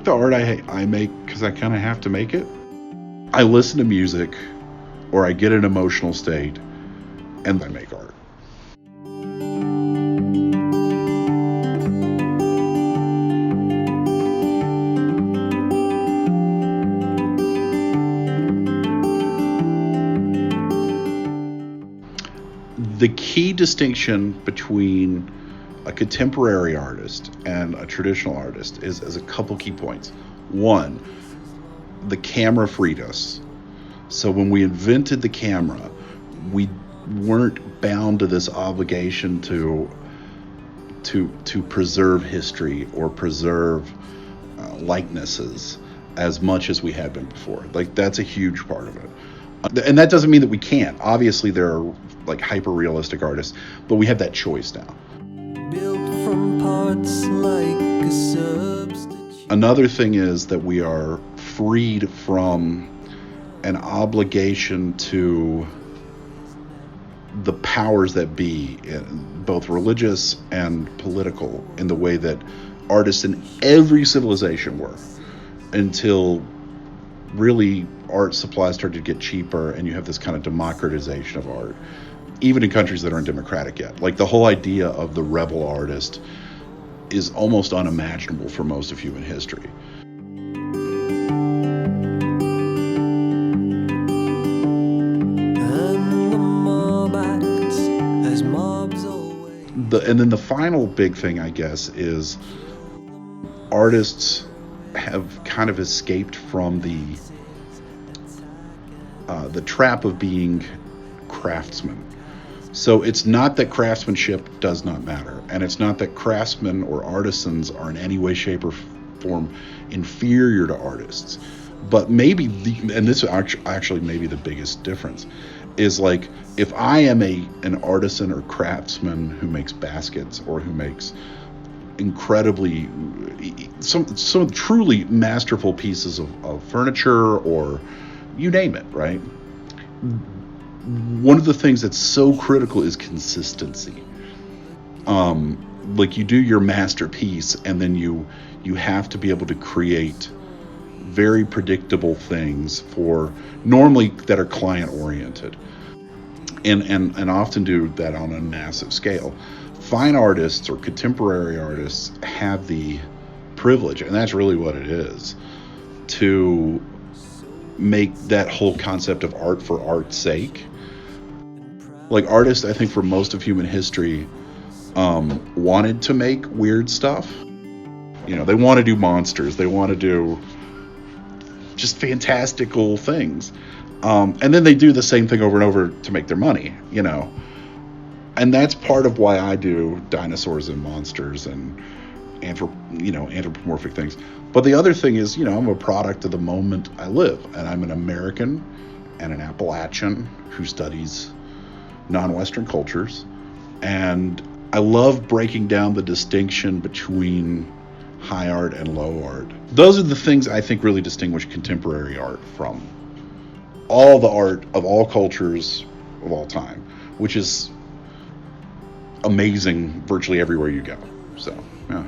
make the art I make because I kind of have to make it. I listen to music, or I get an emotional state, and I make art. The key distinction between a contemporary artist and a traditional artist is a couple key points. One, the camera freed us. So when we invented the camera, we weren't bound to this obligation to preserve history or preserve likenesses as much as we had been before. Like, that's a huge part of it. And that doesn't mean that we can't. Obviously, there are like hyper-realistic artists, but we have that choice now. Built from parts like a substitute. Another thing is that we are freed from an obligation to the powers that be, both religious and political, in the way that artists in every civilization were, until really art supplies started to get cheaper and you have this kind of democratization of art, even in countries that aren't democratic yet. Like, the whole idea of the rebel artist is almost unimaginable for most of human history. And then the final big thing, I guess, is artists have kind of escaped from the trap of being craftsmen. So it's not that craftsmanship does not matter, and it's not that craftsmen or artisans are in any way, shape, or form inferior to artists. But maybe, and this is actually maybe the biggest difference, is like, if I am an artisan or craftsman who makes baskets, or who makes incredibly some truly masterful pieces of furniture, or you name it, right? One of the things that's so critical is consistency. Like, you do your masterpiece, and then you have to be able to create very predictable things normally that are client oriented, and often do that on a massive scale. Fine artists or contemporary artists have the privilege, and that's really what it is, to make that whole concept of art for art's sake. Like, artists, I think, for most of human history, wanted to make weird stuff. You know, they want to do monsters. They want to do just fantastical things. And then they do the same thing over and over to make their money, you know. And that's part of why I do dinosaurs and monsters and anthropomorphic things. But the other thing is, I'm a product of the moment I live, and I'm an American and an Appalachian who studies non-Western cultures, and I love breaking down the distinction between high art and low art. Those are the things I think really distinguish contemporary art from all the art of all cultures of all time, which is amazing virtually everywhere you go. So, yeah.